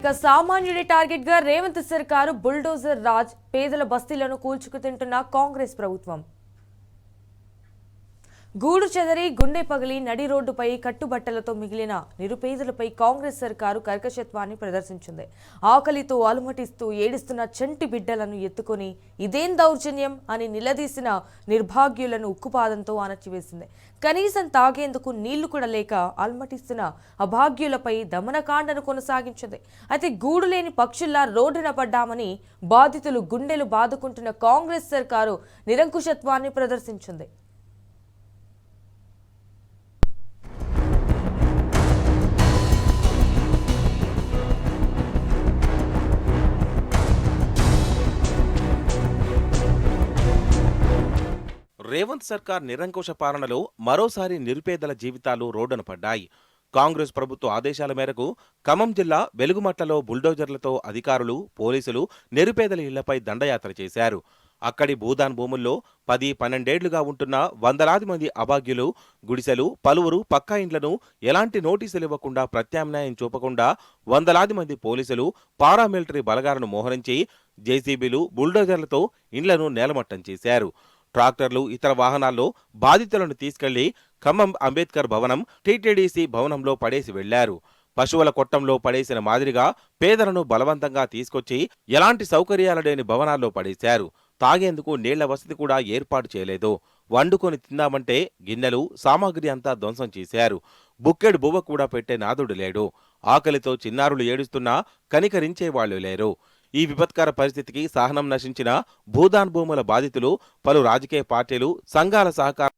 ఇక సామాన్యుడి టార్గెట్ గా రేవంత్ సర్కారు బుల్డోజర్ రాజ్ పేదల బస్తీలను కూల్చుకు తింటున్న కాంగ్రెస్ ప్రభుత్వం గూడు చెదరి గుండె పగిలి నడి రోడ్డుపై కట్టుబట్టలతో మిగిలిన నిరుపేదలపై కాంగ్రెస్ సర్కారు కర్కశత్వాన్ని ప్రదర్శించింది. ఆకలితో అలుమటిస్తూ ఏడుస్తున్న చంటి బిడ్డలను ఎత్తుకొని ఇదేం దౌర్జన్యం అని నిలదీసిన నిర్భాగ్యులను ఉక్కుపాదంతో అణచివేసింది. కనీసం తాగేందుకు నీళ్లు కూడా లేక అల్మటిస్తున్న అభాగ్యులపై దమనకాండను కొనసాగించింది. అయితే గూడు లేని పక్షుల్లా రోడ్డున పడ్డామని బాధితులు గుండెలు బాదుకుంటున్న కాంగ్రెస్ సర్కారు నిరంకుశత్వాన్ని ప్రదర్శించింది. రేవంత్ సర్కార్ నిరంకుశ పాలనలో మరోసారి నిరుపేదల జీవితాలు రోడ్డున పడ్డాయి. కాంగ్రెస్ ప్రభుత్వ ఆదేశాల మేరకు ఖమ్మం జిల్లా వెలుగుమట్లలో బుల్డోజర్లతో అధికారులు, పోలీసులు నిరుపేదల ఇళ్లపై దండయాత్ర చేశారు. అక్కడి భూదాన్ భూముల్లో 10-12 ఏళ్లుగా ఉంటున్న వందలాది మంది అభాగ్యులు గుడిసెలు, పలువురు పక్కా ఇండ్లను ఎలాంటి నోటీసులు ఇవ్వకుండా, ప్రత్యామ్నాయం చూపకుండా వందలాది మంది పోలీసులు, పారామిలిటరీ బలగాలను మోహరించి జేసీబీలు, బుల్డోజర్లతో ఇండ్లను నేలమట్టం చేశారు. ట్రాక్టర్లు, ఇతర వాహనాల్లో బాధితులను తీసుకెళ్లి ఖమ్మం అంబేద్కర్ భవనం, టీటీడీసీ భవనంలో పడేసి వెళ్లారు. పశువుల కొట్టంలో పడేసిన మాదిరిగా పేదలను బలవంతంగా తీసుకొచ్చి ఎలాంటి సౌకర్యాలు లేని భవనాల్లో పడేశారు. తాగేందుకు నీళ్ల వసతి కూడా ఏర్పాటు చేయలేదు. వండుకొని తిందామంటే గిన్నెలు, సామాగ్రి అంతా ధ్వంసం చేశారు. బుక్కెడు బువ్వ కూడా పెట్టే నాదుడు లేడు. ఆకలితో చిన్నారులు ఏడుస్తున్నా కనికరించేవాళ్లు లేరు. ఈ విపత్కర పరిస్థితికి సహనం నశించిన భూదాన్ భూముల బాధితులు పలు రాజకీయ పార్టీలు, సంఘాల సహకారం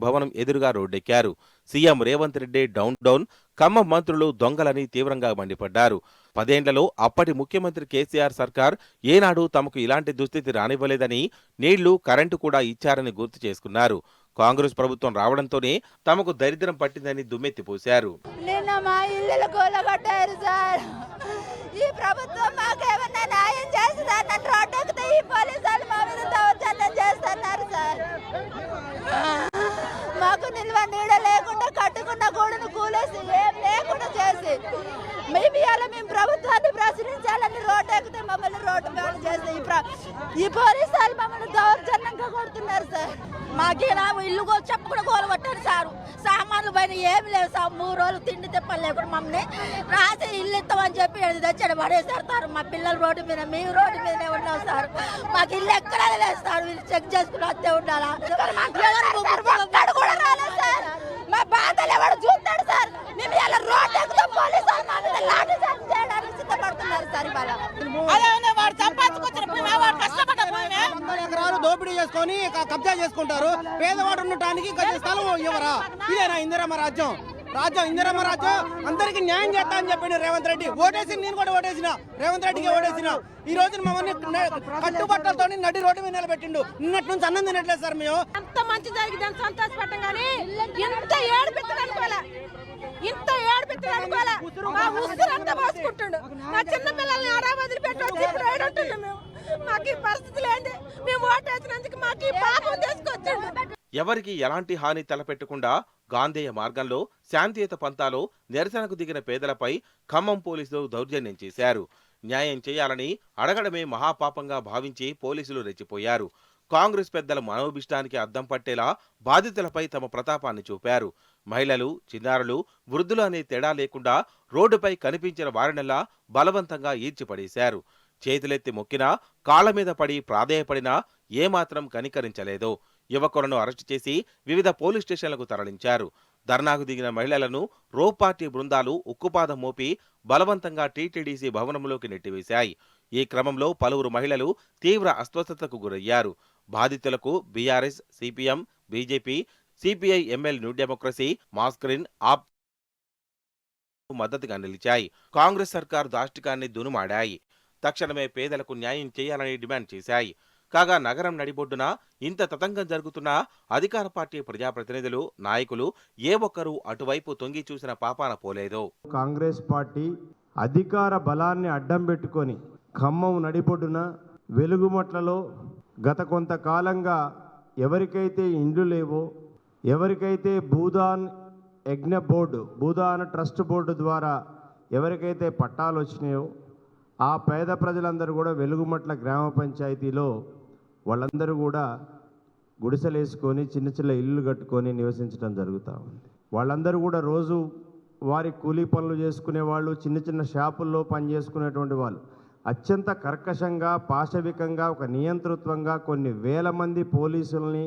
భవనం ఎదురుగా రోడ్డెక్కారు. సీఎం రేవంత్ రెడ్డి డౌన్ ఖమ్మం మంత్రులు దొంగలని తీవ్రంగా మండిపడ్డారు. 10 ఏళ్లలో అప్పటి ముఖ్యమంత్రి కేసీఆర్ సర్కార్ ఏనాడు తమకు ఇలాంటి దుస్థితి రానివ్వలేదని, నీళ్లు, కరెంటు కూడా ఇచ్చారని గుర్తు చేసుకున్నారు. కాంగ్రెస్ ప్రభుత్వం రావడంతోనే తమకు దరిద్రం పట్టిందని దుమ్మెత్తిపోశారు. ఈ ప్రభుత్వం మాకేమన్నా న్యాయం చేస్తుందని రోడ్డెక్కితే ఈ పోలీసులు మా మీద దౌర్జన్యం చేస్తున్నారు సార్. మాకు నిల్వ నీడ లేకుండా కట్టుకున్న గూడును కూలేసి ఏం లేకుండా చేసి మేము ప్రభుత్వాన్ని ప్రశ్నించాలని రోడ్డెక్కితే మమ్మల్ని రోడ్డు బ్యాన్ చేసి ఈ పోలీసులు మమ్మల్ని దౌర్జన్యంగా కొడుతున్నారు సార్. మాకేనా ఇల్లు చెప్పకుండా కూలగొట్టారు సారు. సామాన్లు పైన ఏమి లేవు సార్. 3 రోజులు తిండి తిప్పలు లేకుండా మమ్మల్ని రాసి ఇల్లు ఇస్తామని చెప్పి తెచ్చాడు పడేసేస్తారు. మా పిల్లలు రోడ్డు మీద, మేము రోడ్డు మీదనే ఉన్నాం సార్. మాకు ఇల్లు ఎక్కడా లేదు సార్. వీళ్ళు చెక్ చేసుకుని వస్తే ఉండాలా కూడా రాలేదు సార్. మా బాధలు ఎవరు చూస్తాడు సార్. మేము ఇలా రోడ్డు ఎక్కుతాం, పోలీసు లాఠీ చార్జ్ చేయడానికి సిద్ధపడుతున్నారు సార్. ఎకరాలు దోపిడీ చేసుకొని కబ్జా చేసుకుంటారు. పేదవాడు ఉండటానికి గది స్థలం ఇవ్వరా? ఇదేనా ఇందిరమ్మ రాజ్యం? ఇందిరమ్మ రాజ్యం అందరికి న్యాయం చేస్తా అని చెప్పి రేవంత్ రెడ్డి ఓటేసి, నేను కూడా ఓటేసిన, రేవంత్ రెడ్డికి ఓటేసిన. ఈ రోజు మమ్మల్ని కట్టుబట్టలతో నడి రోడ్డు మీద నిలబెట్టిండు. నిన్నటి నుంచి అన్నం తినట్లేదు సార్. మేము అంత మంచి జరిగిందని సంతోషపడ్డాం కానీ ఇంత ఏడుపెత్తనుకోలే, మా ఉసురంతా పోసుకుంటుండు. మా చిన్న పిల్లల్ని ఆడా వదిలిపెట్టి వచ్చి ఇప్పుడు ఏడుంటున్నాం. మేము మాకు ఈ పరిస్థితులు ఏంటి? మేము ఓటేసినందుకు మాకు ఈ పాపం తీసుకొచ్చిండు. ఎవరికి ఎలాంటి హాని తలపెట్టకుండా గాంధేయ మార్గంలో శాంతియుత పంతాలో నిరసనకు దిగిన పేదలపై ఖమ్మం పోలీసులు దౌర్జన్యం చేశారు. న్యాయం చేయాలని అడగడమే మహాపాపంగా భావించి పోలీసులు రెచ్చిపోయారు. కాంగ్రెస్ పెద్దల మనోభిష్టానికి అద్దం పట్టేలా బాధితులపై తమ ప్రతాపాన్ని చూపారు. మహిళలు, చిన్నారులు, వృద్ధులు అనే తేడా లేకుండా రోడ్డుపై కనిపించిన వారినల్లా బలవంతంగా ఈడ్చిపడేశారు. చేతులెత్తి మొక్కినా, కాళ్ల మీద పడి ప్రాధేయపడినా ఏమాత్రం కనికరించలేదు. యువకులను అరెస్టు చేసి వివిధ పోలీస్ స్టేషన్లకు తరలించారు. ధర్నాకు దిగిన మహిళలను రోప్ పార్టీ బృందాలు ఉక్కుపాదం మోపి బలవంతంగా టీటీడీసీ భవనంలోకి నెట్టివేశాయి. ఈ క్రమంలో పలువురు మహిళలు తీవ్ర అస్వస్థతకు గురయ్యారు. బాధితులకు BRS, CPM, BJP, CPI, ML, New Democracy, మాస్క్రిన్, ఆప్ మద్దతుగా నిలిచాయి. కాంగ్రెస్ సర్కారు దాష్టికాన్ని దునుమాడాయి. తక్షణమే పేదలకు న్యాయం చేయాలని డిమాండ్ చేశాయి. కాగా నగరం నడిబొడ్డున ఇంత తతంగం జరుగుతున్నా అధికార పార్టీ ప్రజాప్రతినిధులు, నాయకులు ఏ ఒక్కరూ అటువైపు తొంగి చూసిన పాపాన పోలేదు. కాంగ్రెస్ పార్టీ అధికార బలాన్ని అడ్డం పెట్టుకొని ఖమ్మం నడిబొడ్డున వెలుగుమట్లలో గత కొంతకాలంగా ఎవరికైతే ఇండ్లు లేవో, ఎవరికైతే భూదాన్ యజ్ఞ బోర్డు, భూదాన్ ట్రస్ట్ బోర్డు ద్వారా ఎవరికైతే పట్టాలు వచ్చినాయో ఆ పేద ప్రజలందరూ కూడా వెలుగుమట్ల గ్రామ పంచాయతీలో వాళ్ళందరూ కూడా గుడిసెలు వేసుకొని చిన్న చిన్న ఇల్లు కట్టుకొని నివసించడం జరుగుతూ ఉంది. వాళ్ళందరూ కూడా రోజు వారి కూలీ పనులు చేసుకునే వాళ్ళు, చిన్న చిన్న షాపుల్లో పని చేసుకునేటువంటి వాళ్ళు అత్యంత కర్కశంగా, పాశవికంగా, ఒక నియంతృత్వంగా కొన్ని వేల మంది పోలీసుల్ని,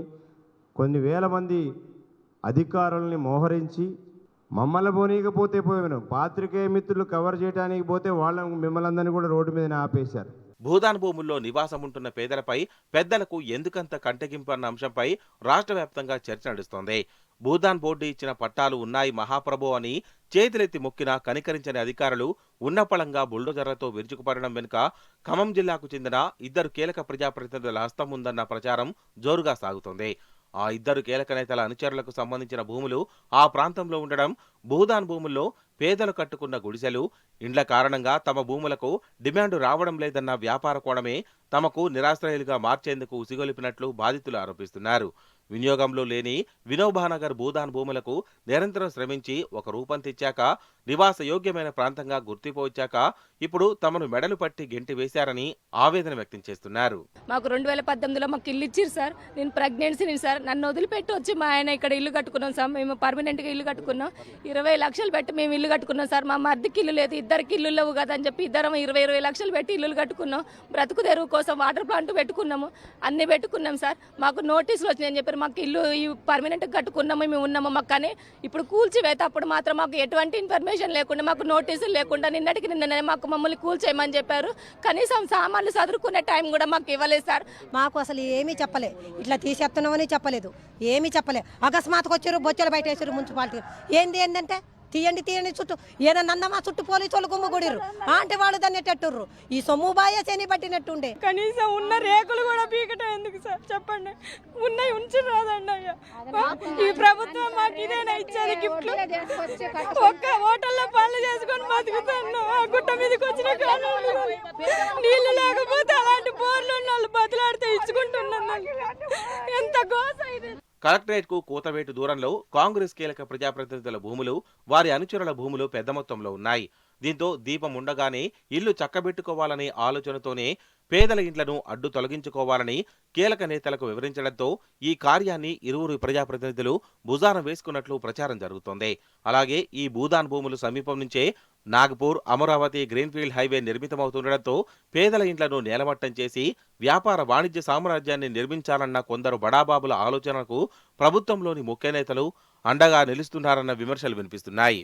కొన్ని వేల మంది అధికారుల్ని మోహరించి మమ్మల్ని పోనీకపోతే పోయాను, పాత్రికేయ మిత్రులు కవర్ చేయడానికి పోతే మిమ్మల్ని అందరినీ కూడా రోడ్డు మీద ఆపేశారు. భూదాన్ భూముల్లో నివాసం ఉంటున్న పేదలపై పెద్దలకు ఎందుకంత కంటగింపు అన్న అంశంపై రాష్ట్ర వ్యాప్తంగా చర్చ నడుస్తోంది. భూదాన్ బోర్డు ఇచ్చిన పట్టాలు ఉన్నాయి మహాప్రభు అని చేతులెత్తి మొక్కినా కనికరించని అధికారులు ఉన్నపళంగా బుల్డోజర్లతో విరుచుకుపడడం వెనుక ఖమ్మం జిల్లాకు చెందిన 2 కీలక ప్రజాప్రతినిధుల హస్తం ఉందన్న ప్రచారం జోరుగా సాగుతోంది. ఆ 2 కీలక నేతల అనుచరులకు సంబంధించిన భూములు ఆ ప్రాంతంలో ఉండడం, భూదాన్ భూముల్లో పేదలు కట్టుకున్న గుడిసెలు, ఇండ్ల కారణంగా తమ భూములకు డిమాండ్ రావడం లేదన్న వ్యాపార కోణమే తమకు నిరాశ్రయులుగా మార్చేందుకు ఉసిగొలిపినట్లు బాధితులు ఆరోపిస్తున్నారు. వినియోగంలో లేని వినోబానగర్ భూదాన్ భూములకు నిరంతరం శ్రమించి ఒక రూపం తెచ్చాక, నివాస యోగ్యమైన ప్రాంతంగా గుర్తింపు వచ్చాక ఇప్పుడు తమను మెడలు పట్టి గెంటి వేశారని ఆవేదన వ్యక్తం చేస్తున్నారు. మాకు 2018లో మాకు ఇల్లు ఇచ్చిరు సార్. నేను ప్రెగ్నెన్సీని సార్. నన్ను వదిలిపెట్టి వచ్చి మా ఆయన ఇక్కడ ఇల్లు కట్టుకున్నాం సార్. మేము పర్మనెంట్గా ఇల్లు కట్టుకున్నాం. 20 లక్షలు పెట్టి మేము ఇల్లు కట్టుకున్నాం సార్. మా మర్దికి ఇల్లు లేదు, ఇద్దరికి ఇల్లు లేవు కదా అని చెప్పి ఇద్దరం 20 లక్షలు పెట్టి ఇల్లు కట్టుకున్నాం. బ్రతుకు తెరువు కోసం వాటర్ ప్లాంట్ పెట్టుకున్నాము, అన్ని పెట్టుకున్నాం సార్. మాకు నోటీసులు వచ్చినాయని చెప్పారు. మాకు ఇల్లు పర్మనెంట్గా కట్టుకున్నాము, మేము ఉన్నాము. మాకు కానీ ఇప్పుడు కూల్చివేత అప్పుడు మాత్రం మాకు ఎటువంటి ఇన్ఫర్మేషన్ లేకుండా, మాకు నోటీసులు లేకుండా నిన్నటికి నిన్ననే మాకు మమ్మల్ని కూల్చేయమని చెప్పారు. కనీసం సామాన్లు చదువుకునే టైం కూడా మాకు ఇవ్వలేదు సార్. మాకు అసలు ఏమీ చెప్పలే, ఇట్లా తీసేస్తున్నామని చెప్పలేదు, ఏమీ చెప్పలే. అకస్మాత్తుగా వచ్చారు, బొచ్చలు బయట వేసారు మున్సిపాలిటీ. ఏంటంటే తీయండి చుట్టూ ఏదన్నా మా చుట్టూ పోలీసు వాళ్ళు గుమ్మగూడిర్రు అంటే వాళ్ళు దాన్ని ఎట్టెట్టుర్రు. ఈ సొమ్ము బాయ శని పట్టినట్టుండే. కనీసం ఉన్న రేకులు కూడా పీకటం ఎందుకు సార్ చెప్పండి? ఉన్నాయి ఉంచి రాదండి అయ్యా. ఈ ప్రభుత్వం మాకు ఇదేనా ఇచ్చేది గిఫ్ట్లు? ఒక్క హోటల్లో పనులు చేసుకొని బతుకుతాను. ఆ గుట్ట మీదకి వచ్చిన నీళ్లు లేకపోతే అలాంటి బోర్లు ఉన్న వాళ్ళు బతులాడితే ఇచ్చుకుంటున్నాను. ఎంత గోస ఇది. కలెక్టరేట్ కు కూతవేటు దూరంలో కాంగ్రెస్ కీలక ప్రజాప్రతినిధుల భూములు, వారి అనుచరుల భూములు పెద్ద మొత్తంలో ఉన్నాయి. దీంతో దీపం ఉండగానే ఇల్లు చక్కబెట్టుకోవాలనే ఆలోచనతోనే పేదల ఇండ్లను అడ్డు తొలగించుకోవాలని కీలక నేతలకు వివరించడంతో ఈ కార్యాన్ని ఇరువురు ప్రజాప్రతినిధులు భుజాన వేసుకున్నట్లు ప్రచారం జరుగుతోంది. అలాగే ఈ భూదాన్ భూములు సమీపం నుంచే నాగపూర్, అమరావతి గ్రీన్ఫీల్డ్ హైవే నిర్మితమవుతుండటంతో పేదల ఇండ్లను నేలమట్టం చేసి వ్యాపార వాణిజ్య సామ్రాజ్యాన్ని నిర్మించాలన్న కొందరు బడాబాబుల ఆలోచనకు ప్రభుత్వంలోని ముఖ్య నేతలు అండగా నిలుస్తున్నారన్న విమర్శలు వినిపిస్తున్నాయి.